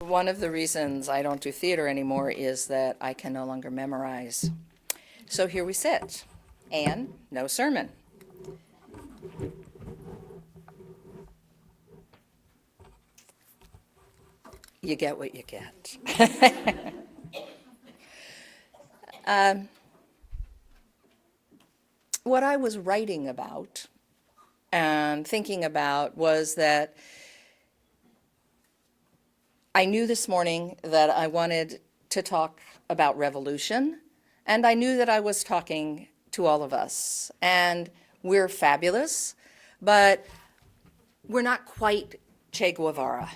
One of the reasons I don't do theater anymore is that I can no longer memorize. So here we sit, and no sermon. You get what you get. What I was writing about and thinking about was that I knew this morning that I wanted to talk about revolution, and I knew that I was talking to all of us. And we're fabulous, but we're not quite Che Guevara.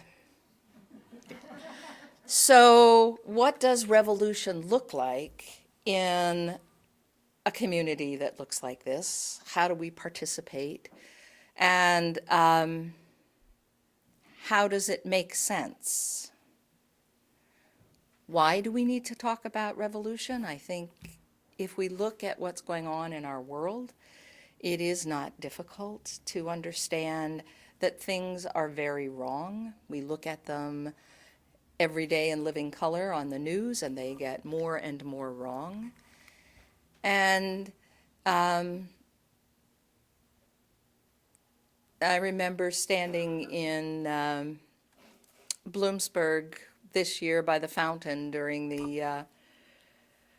So, what does revolution look like in a community that looks like this? How do we participate? And how does it make sense? Why do we need to talk about revolution? I think if we look at what's going on in our world, it is not difficult to understand that things are very wrong. We look at them every day in living color on the news, and they get more and more wrong. And I remember standing in Bloomsburg this year by the fountain during the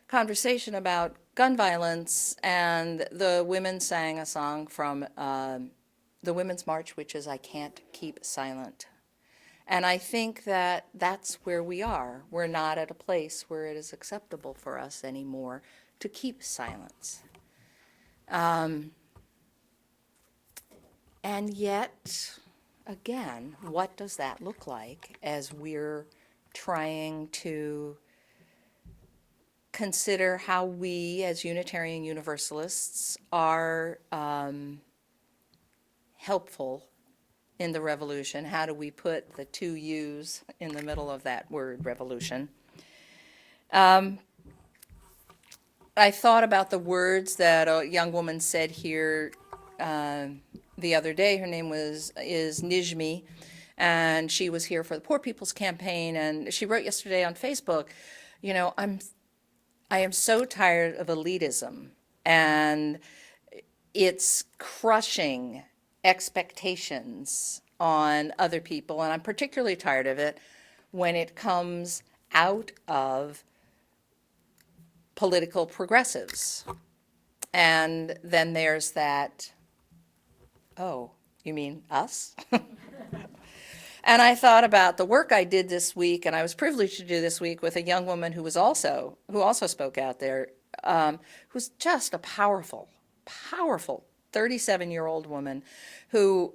conversation about gun violence, and the women sang a song from the Women's March, which is "I Can't Keep Silent." And I think that that's where we are. We're not at a place where it is acceptable for us anymore to keep silence. And yet, again, what does that look like as we're trying to consider how we, as Unitarian Universalists, are helpful in the revolution? How do we put the two U's in the middle of that word, revolution? I thought about the words that a young woman said here the other day. Her name is Nijmi, and she was here for the Poor People's Campaign, and she wrote yesterday on Facebook, you know, I am so tired of elitism, and it's crushing expectations on other people, and I'm particularly tired of it when it comes out of political progressives. And then there's that, oh, you mean us? And I thought about the work I did this week, and I was privileged to do this week with a young woman who also spoke out there, who's just a powerful 37-year-old woman who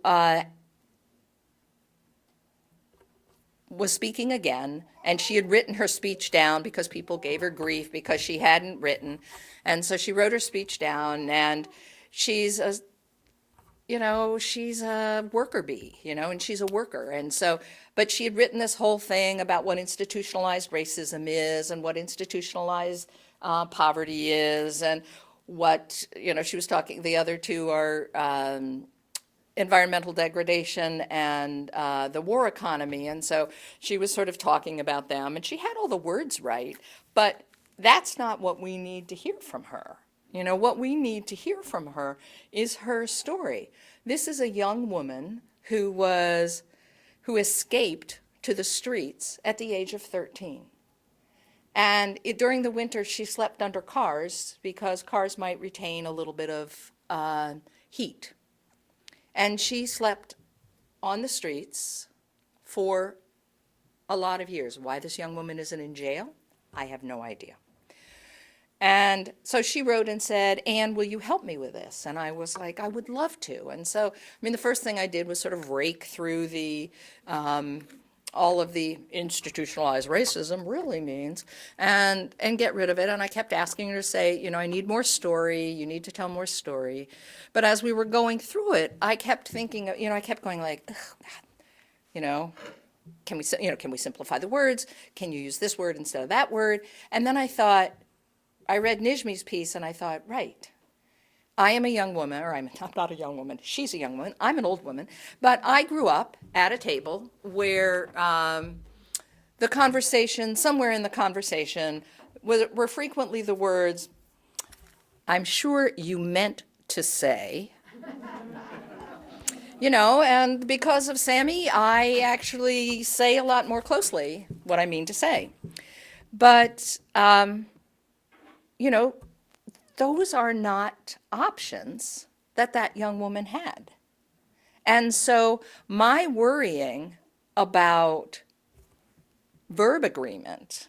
was speaking again, and she had written her speech down because people gave her grief because she hadn't written. And so she wrote her speech down, and she's a worker bee, and she's a worker. And so, but she had written this whole thing about what institutionalized racism is and what institutionalized poverty is, and what, she was talking, the other two are environmental degradation and the war economy. And so she was sort of talking about them, and she had all the words right, but that's not what we need to hear from her. What we need to hear from her is her story. This is a young woman who escaped to the streets at the age of 13. And during the winter, she slept under cars because cars might retain a little bit of heat. And she slept on the streets for a lot of years. Why this young woman isn't in jail, I have no idea. And so she wrote and said, "Anne, will you help me with this?" And I was like, I would love to. And so, the first thing I did was sort of rake through the all of the institutionalized racism really means, and get rid of it. And I kept asking her to say, I need more story, you need to tell more story. But as we were going through it, I kept thinking, I kept going like, can we simplify the words? Can you use this word instead of that word? And then I thought, I read Nijmi's piece, and I thought, right, I am a young woman, or I'm not a young woman, she's a young woman, I'm an old woman, but I grew up at a table where the conversation, somewhere in the conversation, were frequently the words, "I'm sure you meant to say," and because of Sammy, I actually say a lot more closely what I mean to say. But, those are not options that that young woman had. And so my worrying about verb agreement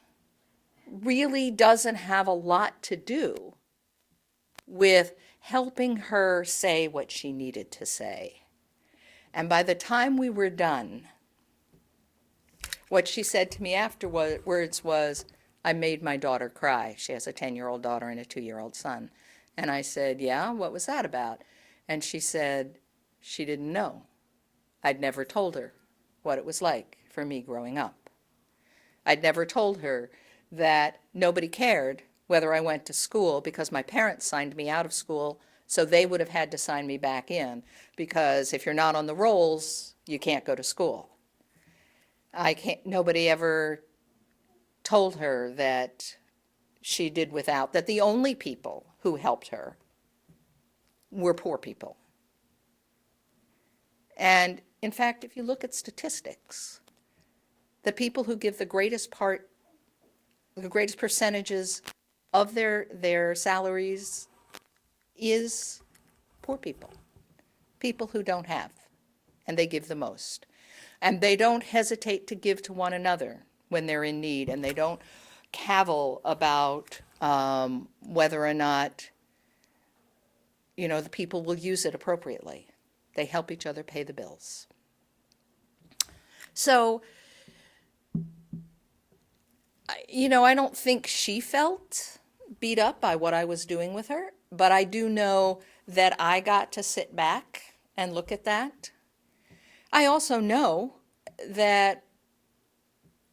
really doesn't have a lot to do with helping her say what she needed to say. And by the time we were done, what she said to me afterwards was, "I made my daughter cry." She has a 10-year-old daughter and a 2-year-old son. And I said, "Yeah, what was that about?" And she said she didn't know. I'd never told her what it was like for me growing up. I'd never told her that nobody cared whether I went to school because my parents signed me out of school, so they would have had to sign me back in, because if you're not on the rolls, you can't go to school. Nobody ever told her that she did without, that the only people who helped her were poor people. And in fact, if you look at statistics, the people who give the greatest percentages of their salaries is poor people, people who don't have, and they give the most. And they don't hesitate to give to one another when they're in need, and they don't cavil about whether or not, the people will use it appropriately. They help each other pay the bills. So, I don't think she felt beat up by what I was doing with her, but I do know that I got to sit back and look at that. I also know that,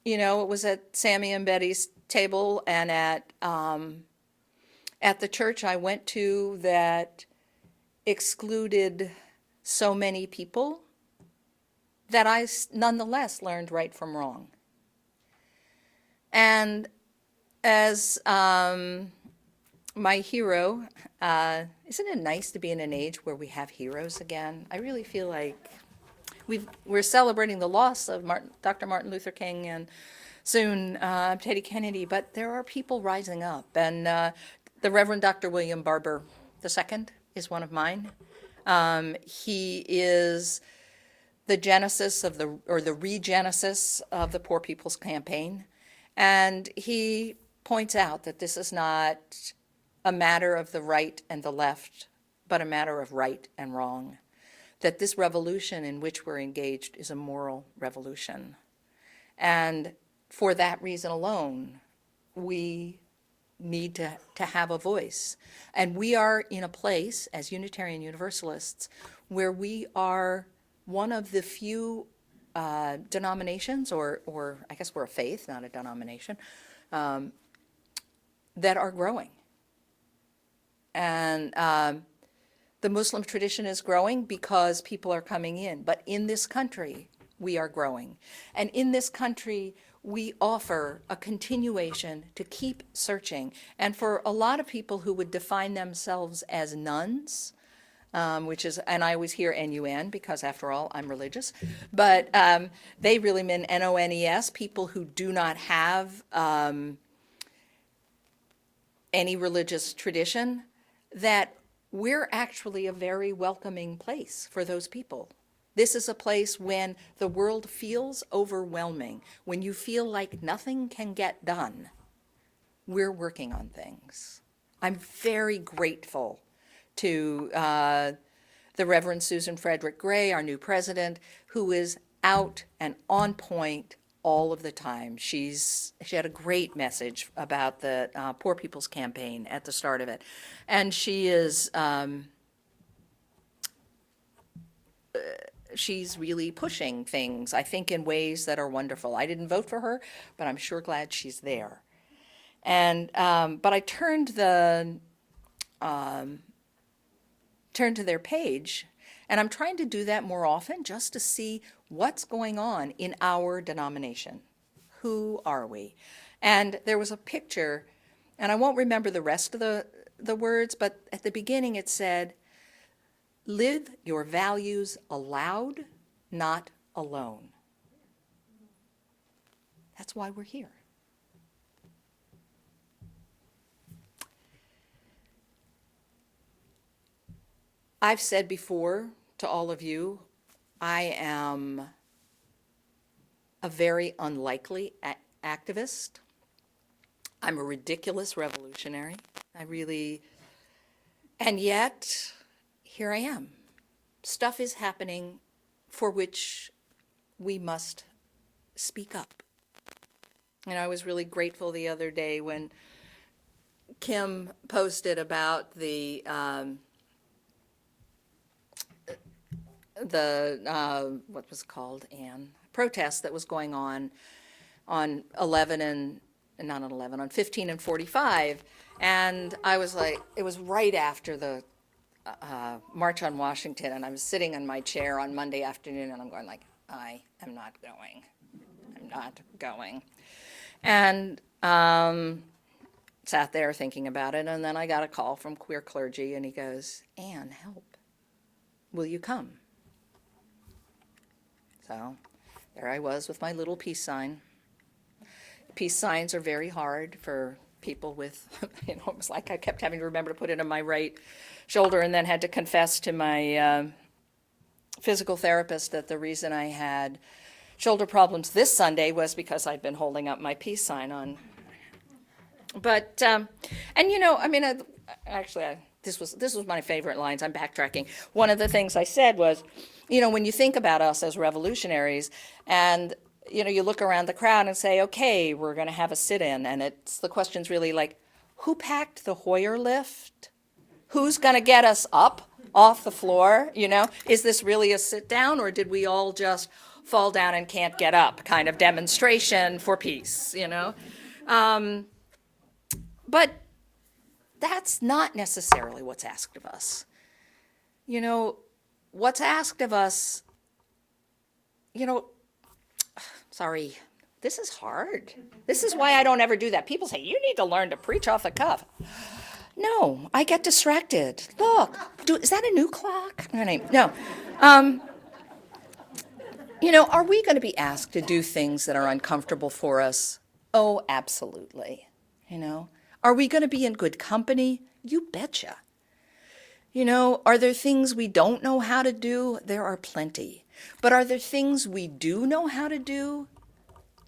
it was at Sammy and Betty's table and at the church I went to that excluded so many people that I nonetheless learned right from wrong. And as my hero, isn't it nice to be in an age where we have heroes again? I really feel like we're celebrating the loss of Dr. Martin Luther King and soon Teddy Kennedy, but there are people rising up. And the Reverend Dr. William Barber II is one of mine. He is the genesis of the regenesis of the Poor People's Campaign. And he points out that this is not a matter of the right and the left, but a matter of right and wrong. That this revolution in which we're engaged is a moral revolution. And for that reason alone, we need to have a voice. And we are in a place, as Unitarian Universalists, where we are one of the few denominations, or I guess we're a faith, not a denomination, that are growing. And the Muslim tradition is growing because people are coming in. But in this country, we are growing. And in this country, we offer a continuation to keep searching. And for a lot of people who would define themselves as nuns, which is, and I always hear N-U-N because after all, I'm religious, but they really mean N-O-N-E-S, people who do not have any religious tradition, that we're actually a very welcoming place for those people. This is a place when the world feels overwhelming, when you feel like nothing can get done. We're working on things. I'm very grateful to the Reverend Susan Frederick Gray, our new president, who is out and on point all of the time. She had a great message about the Poor People's Campaign at the start of it. And she is, she's really pushing things, I think, in ways that are wonderful. I didn't vote for her, but I'm sure glad she's there. And, but I turned to their page, and I'm trying to do that more often just to see what's going on in our denomination. Who are we? And there was a picture, and I won't remember the rest of the words, but at the beginning it said, live your values aloud, not alone. That's why we're here. I've said before to all of you, I am a very unlikely activist. I'm a ridiculous revolutionary. And yet, here I am. Stuff is happening for which we must speak up. And I was really grateful the other day when Kim posted about the what was called, Anne, protest that was going on 11 and, not on 11, on 15 and 45. And I was like, it was right after the March on Washington, and I was sitting in my chair on Monday afternoon, and I'm going like, I am not going. I'm not going. And sat there thinking about it, and then I got a call from Queer Clergy, and he goes, Anne, help. Will you come? So there I was with my little peace sign. Peace signs are very hard for people with, it was like I kept having to remember to put it on my right shoulder, and then had to confess to my physical therapist that the reason I had shoulder problems this Sunday was because I'd been holding up my peace sign on. But, and you know, I mean, this was my favorite lines. I'm backtracking. One of the things I said was, you know, when you think about us as revolutionaries, and you know, you look around the crowd and say, okay, we're going to have a sit-in, and the question's really like, who packed the Hoyer lift? Who's going to get us up off the floor? You know, is this really a sit-down, or did we all just fall down and can't get up kind of demonstration for peace? You know, but that's not necessarily what's asked of us. You know, what's asked of us, you know, sorry, this is hard. This is why I don't ever do that. People say, you need to learn to preach off the cuff. No, I get distracted. Look, is that a new clock? No. You know, are we going to be asked to do things that are uncomfortable for us? Oh, absolutely. You know, are we going to be in good company? You betcha. You know, are there things we don't know how to do? There are plenty. But are there things we do know how to do?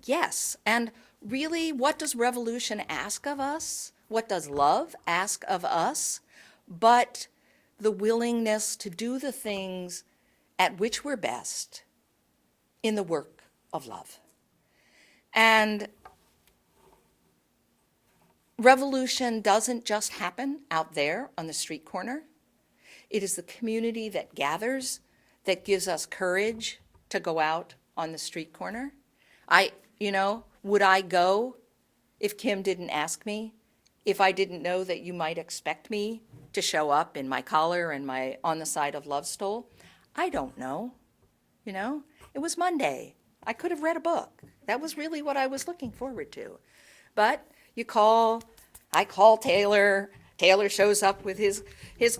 Yes. And really, what does revolution ask of us? What does love ask of us? But the willingness to do the things at which we're best in the work of love. And revolution doesn't just happen out there on the street corner. It is the community that gathers that gives us courage to go out on the street corner. You know, would I go if Kim didn't ask me? If I didn't know that you might expect me to show up in my collar and my On the Side of Love stole? I don't know. You know, it was Monday. I could have read a book. That was really what I was looking forward to. But I call Taylor. Taylor shows up with his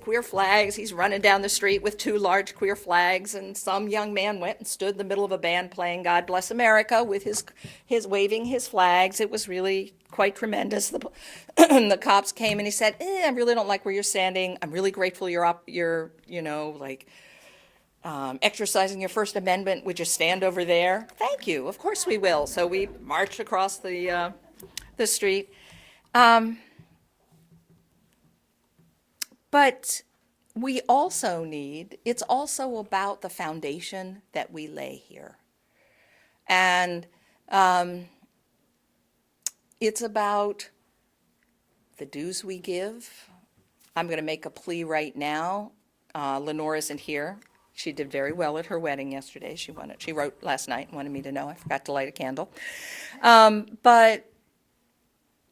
queer flags. He's running down the street with 2 large queer flags, and some young man went and stood in the middle of a band playing God Bless America with his waving his flags. It was really quite tremendous. The cops came and he said, I really don't like where you're standing. I'm really grateful you're you know, like exercising your First Amendment. Would you stand over there? Thank you. Of course we will. So we marched across the street. But we also it's also about the foundation that we lay here. And it's about the dues we give. I'm going to make a plea right now. Lenore isn't here. She did very well at her wedding yesterday. She wrote last night and wanted me to know. I forgot to light a candle. But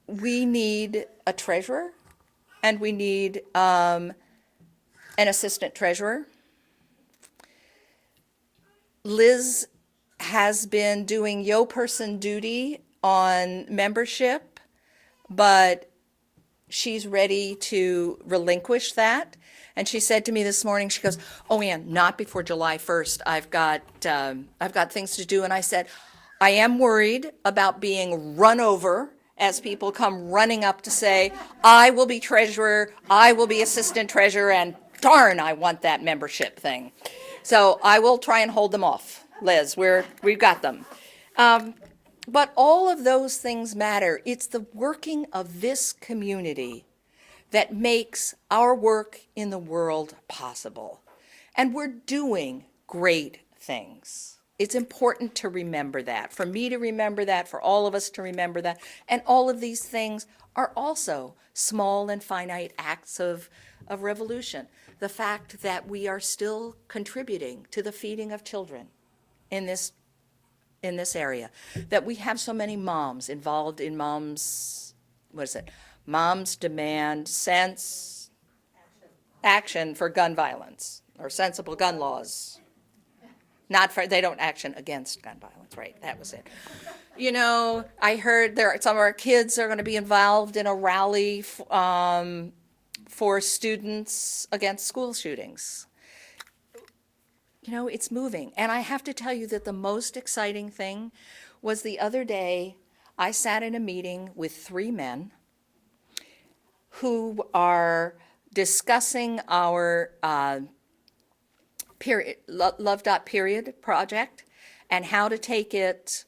we need a treasurer. And we need an assistant treasurer. Liz has been doing yo person duty on membership, but she's ready to relinquish that. And she said to me this morning, she goes, "Oh, Ann, not before July 1st. I've got things to do." And I said, "I am worried about being run over as people come running up to say, I will be treasurer, I will be assistant treasurer, and darn, I want that membership thing." So I will try and hold them off, Liz. We've got them. But all of those things matter. It's the working of this community that makes our work in the world possible. And we're doing great things. It's important to remember that, for me to remember that, for all of us to remember that. And all of these things are also small and finite acts of revolution. The fact that we are still contributing to the feeding of children in this area, that we have so many moms involved in Moms Demand Sense Action for Gun Violence, or Sensible Gun Laws. They don't action against gun violence, right? That was it. You know, I heard some of our kids are going to be involved in a rally for students against school shootings. You know, it's moving. And I have to tell you that the most exciting thing was the other day, I sat in a meeting with 3 men who are discussing our Love.Period project and how to take it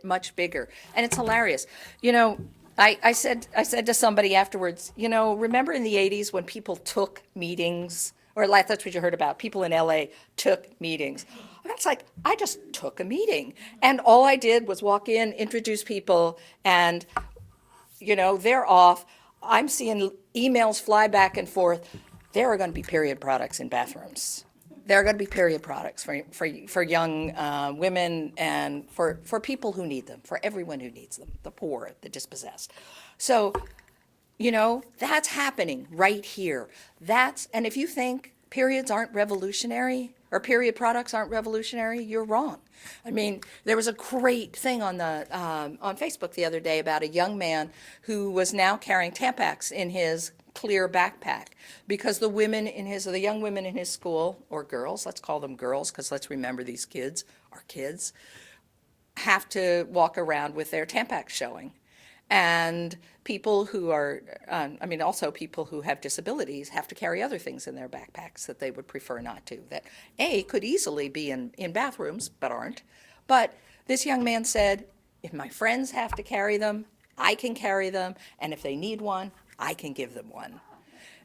much bigger. And it's hilarious. You know, I said to somebody afterwards, you know, remember in the 80s when people took meetings, or that's what you heard about, people in LA took meetings. And it's like, I just took a meeting. And all I did was walk in, introduce people, and, you know, they're off. I'm seeing emails fly back and forth. There are going to be period products in bathrooms. There are going to be period products for young women and for people who need them, for everyone who needs them, the poor, the dispossessed. So, you know, that's happening right here. And if you think periods aren't revolutionary or period products aren't revolutionary, you're wrong. I mean, there was a great thing on Facebook the other day about a young man who was now carrying Tampax in his clear backpack because the young women in his school, or girls, let's call them girls because let's remember these kids are kids, have to walk around with their Tampax showing. And people who are, also people who have disabilities have to carry other things in their backpacks that they would prefer not to, that could easily be in bathrooms, but aren't. But this young man said, if my friends have to carry them, I can carry them, and if they need one, I can give them one.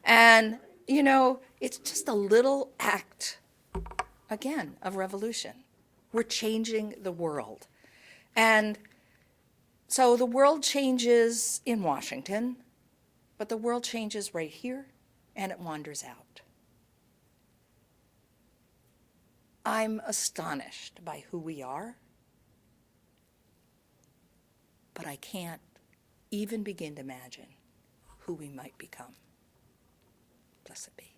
And, you know, it's just a little act, again, of revolution. We're changing the world. And so the world changes in Washington, but the world changes right here, and it wanders out. I'm astonished by who we are, but I can't even begin to imagine who we might become. Blessed be.